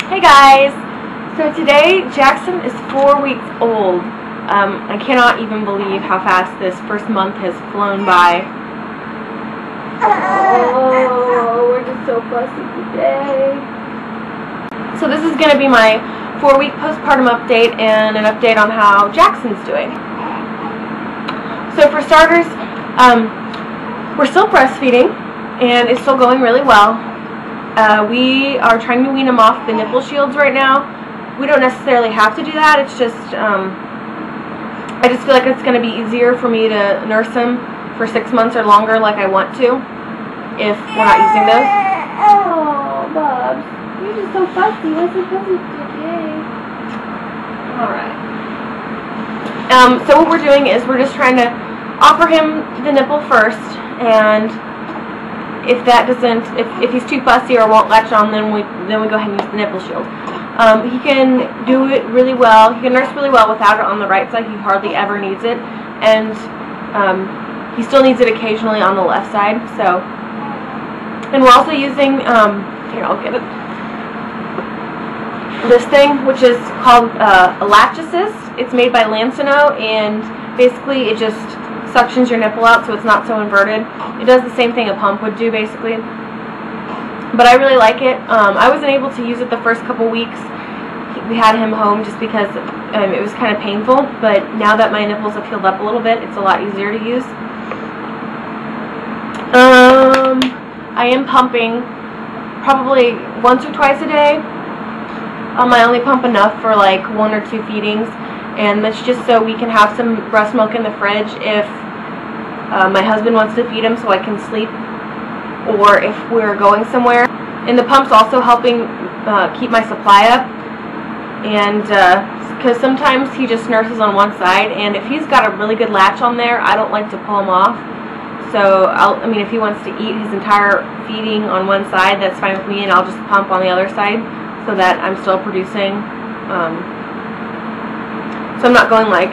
Hey guys! So today Jackson is 4 weeks old. I cannot even believe how fast this first month has flown by. Oh, we're just so fussy today. So this is going to be my 4-week postpartum update and an update on how Jackson's doing. So for starters, we're still breastfeeding and it's still going really well. We are trying to wean him off the nipple shields right now. We don't necessarily have to do that. It's just, I just feel like it's going to be easier for me to nurse him for 6 months or longer like I want to if we're not using those. Oh, Bubs. You're just so fussy. What's so fussy today? Alright. So what we're doing is we're just trying to offer him the nipple first, and if that doesn't, if he's too fussy or won't latch on, then we go ahead and use the nipple shield. He can do it really well. He can nurse really well without it on the right side. He hardly ever needs it, and he still needs it occasionally on the left side. So, and we're also using here, I'll get it. This thing, which is called a latch assist. It's made by Lancino, and basically it just suctions your nipple out so it's not so inverted. It does the same thing a pump would do, basically. But I really like it. I wasn't able to use it the first couple weeks. We had him home just because it was kind of painful, but now that my nipples have healed up a little bit, it's a lot easier to use. I am pumping probably once or twice a day. I only pump enough for like 1 or 2 feedings, and that's just so we can have some breast milk in the fridge if my husband wants to feed him so I can sleep, or if we're going somewhere. And the pump's also helping keep my supply up, and because sometimes he just nurses on one side, and if he's got a really good latch on there, I don't like to pull him off. So I mean, if he wants to eat his entire feeding on one side, that's fine with me, and I'll just pump on the other side so that I'm still producing. So I'm not going like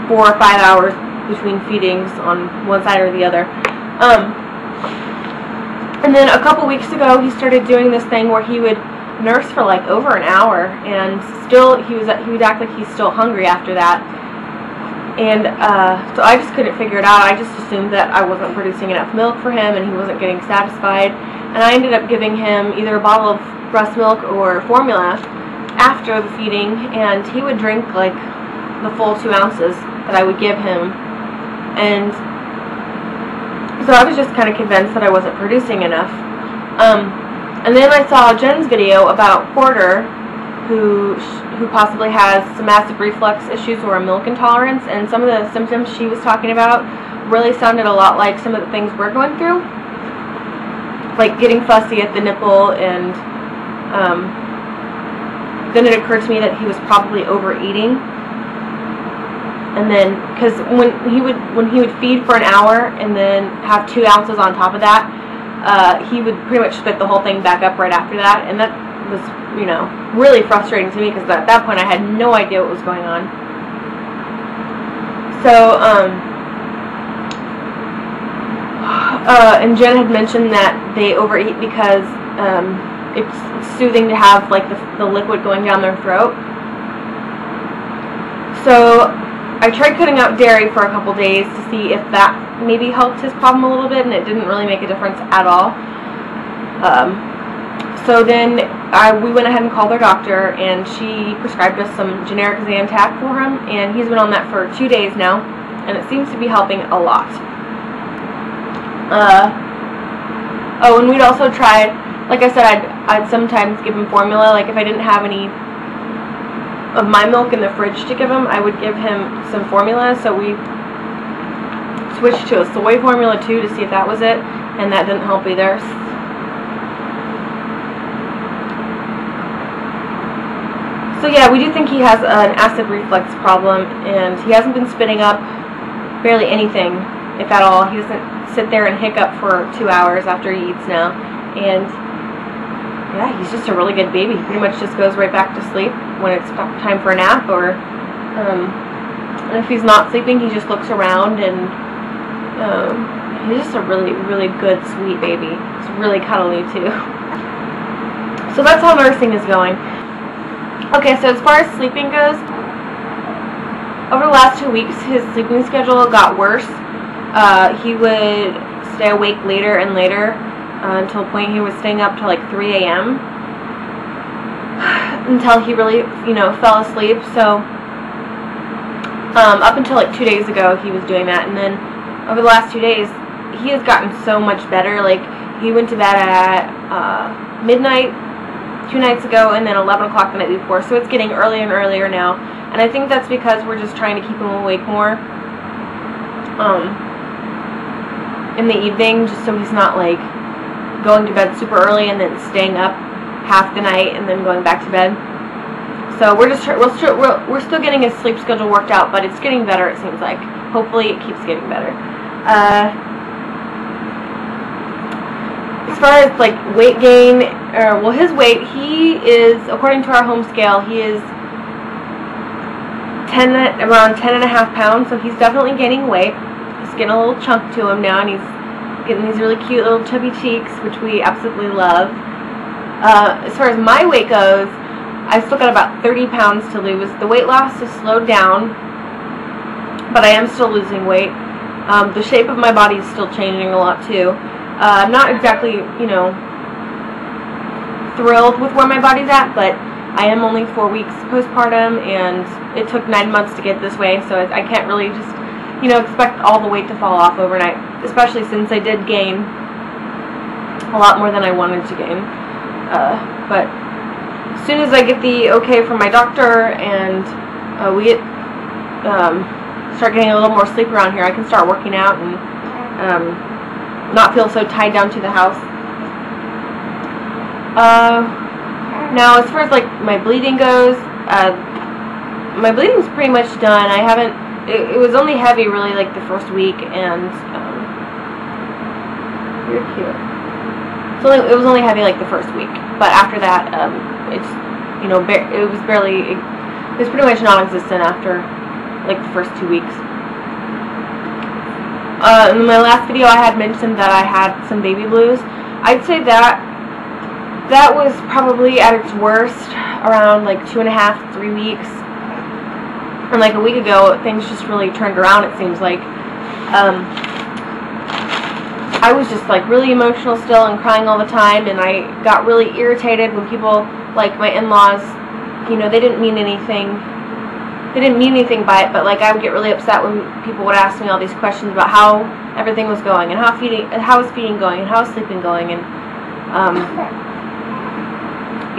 4 or 5 hours between feedings on one side or the other. And then a couple weeks ago, he started doing this thing where he would nurse for like over an hour, and still he would act like he's still hungry after that. And so I just couldn't figure it out. I just assumed that I wasn't producing enough milk for him and he wasn't getting satisfied. And I ended up giving him either a bottle of breast milk or formula after the feeding, and he would drink like the full 2 ounces that I would give him. And so I was just kind of convinced that I wasn't producing enough. And then I saw Jen's video about Porter, who possibly has some acid reflux issues or a milk intolerance, and some of the symptoms she was talking about really sounded a lot like some of the things we're going through, like getting fussy at the nipple. And then it occurred to me that he was probably overeating. And then, because when he would feed for an hour and then have 2 ounces on top of that, he would pretty much spit the whole thing back up right after that, and that was, you know, really frustrating to me because at that point I had no idea what was going on. So, and Jen had mentioned that they overeat because it's soothing to have like the liquid going down their throat. So I tried cutting out dairy for a couple days to see if that maybe helped his problem a little bit, and it didn't really make a difference at all. So then we went ahead and called our doctor, and she prescribed us some generic Zantac for him, and he's been on that for 2 days now, and it seems to be helping a lot. Oh, and we'd also tried, like I said, I'd sometimes give him formula. Like if I didn't have any of my milk in the fridge to give him, I would give him some formula. So we switched to a soy formula too to see if that was it, and that didn't help either. So yeah, we do think he has an acid reflux problem, and he hasn't been spitting up barely anything, if at all. He doesn't sit there and hiccup for 2 hours after he eats now, and yeah, he's just a really good baby. He pretty much just goes right back to sleep when it's time for a nap, or and if he's not sleeping, he just looks around, and he's just a really, really good, sweet baby. He's really cuddly too. So that's how nursing is going. Okay, so as far as sleeping goes, over the last 2 weeks, his sleeping schedule got worse. He would stay awake later and later until a point he was staying up till like 3 a.m. until he really, you know, fell asleep. So up until like 2 days ago, he was doing that, and then over the last 2 days, he has gotten so much better. Like, he went to bed at midnight 2 nights ago, and then 11 o'clock the night before. So it's getting earlier and earlier now, and I think that's because we're just trying to keep him awake more in the evening, just so he's not like going to bed super early and then staying up half the night and then going back to bed. So we're still getting his sleep schedule worked out, but it's getting better, it seems like. Hopefully it keeps getting better. As far as like weight gain, well, his weight, he is, according to our home scale, he is around 10.5 pounds, so he's definitely gaining weight. He's getting a little chunk to him now, and he's getting these really cute little chubby cheeks, which we absolutely love. As far as my weight goes, I still got about 30 pounds to lose. The weight loss has slowed down, but I am still losing weight. The shape of my body is still changing a lot too. I'm not exactly, you know, thrilled with where my body's at, but I am only 4 weeks postpartum, and it took 9 months to get this way, so I can't really just, you know, expect all the weight to fall off overnight, especially since I did gain a lot more than I wanted to gain. But as soon as I get the okay from my doctor and we get start getting a little more sleep around here, I can start working out and not feel so tied down to the house. Now, as far as like my bleeding goes, my bleeding's pretty much done. I haven't. It was only heavy really like the first week, and you're cute. So it was only heavy like the first week, but after that, it's, you know, it was barely. It was pretty much non-existent after like the first 2 weeks. In my last video, I had mentioned that I had some baby blues. I'd say that was probably at its worst around like 2.5 to 3 weeks. And like a week ago, things just really turned around, it seems like. I was just like really emotional still and crying all the time, and I got really irritated when people, like my in-laws, you know, they didn't mean anything. They didn't mean anything by it, but like I would get really upset when people would ask me all these questions about how everything was going, and how was feeding going, and how was sleeping going, and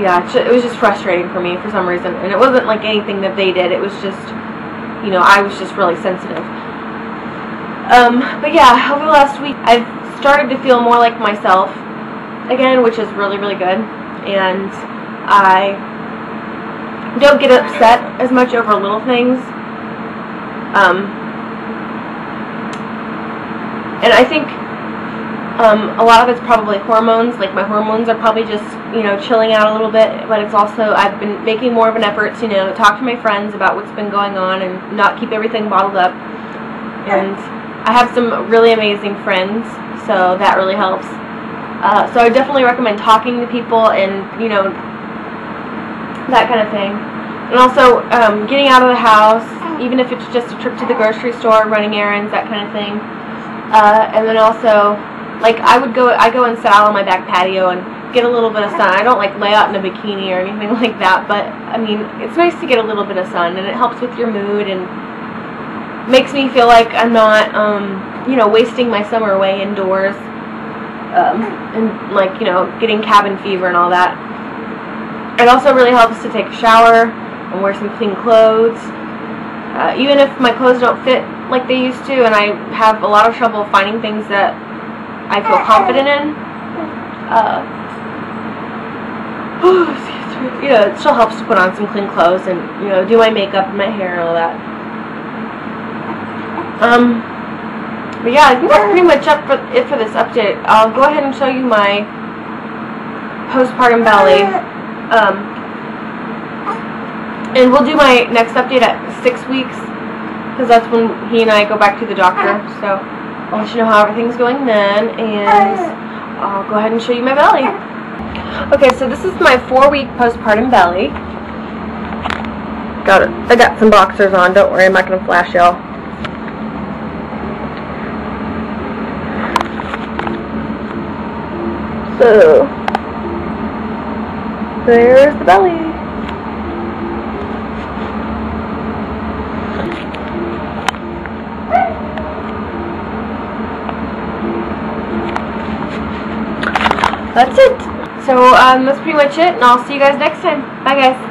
yeah, it was just frustrating for me for some reason. And it wasn't like anything that they did, it was just, you know, I was just really sensitive. But yeah, over the last week I've started to feel more like myself again, which is really, really good. And I don't get upset as much over little things. And I think a lot of it's probably hormones. Like my hormones are probably just, you know, chilling out a little bit, but it's also, I've been making more of an effort to, you know, talk to my friends about what's been going on and not keep everything bottled up. And I have some really amazing friends, so that really helps. So I definitely recommend talking to people and, you know, that kind of thing. And also getting out of the house, even if it's just a trip to the grocery store, running errands, that kind of thing. And then also, like I go and sit out on my back patio and get a little bit of sun. I don't like lay out in a bikini or anything like that, but I mean, it's nice to get a little bit of sun, and it helps with your mood and makes me feel like I'm not, you know, wasting my summer away indoors, and like, you know, getting cabin fever and all that. It also really helps to take a shower and wear some clean clothes. Even if my clothes don't fit like they used to, and I have a lot of trouble finding things that I feel confident in, you know, it still helps to put on some clean clothes and, you know, do my makeup and my hair and all that. But yeah, I think that's pretty much it for this update. I'll go ahead and show you my postpartum belly. And we'll do my next update at 6 weeks, because that's when he and I go back to the doctor. So I'll let you know how everything's going then, and I'll go ahead and show you my belly. Okay, so this is my 4-week postpartum belly. Got it. I got some boxers on. Don't worry, I'm not gonna flash y'all. So there's the belly. That's it. So that's pretty much it, and I'll see you guys next time. Bye, guys.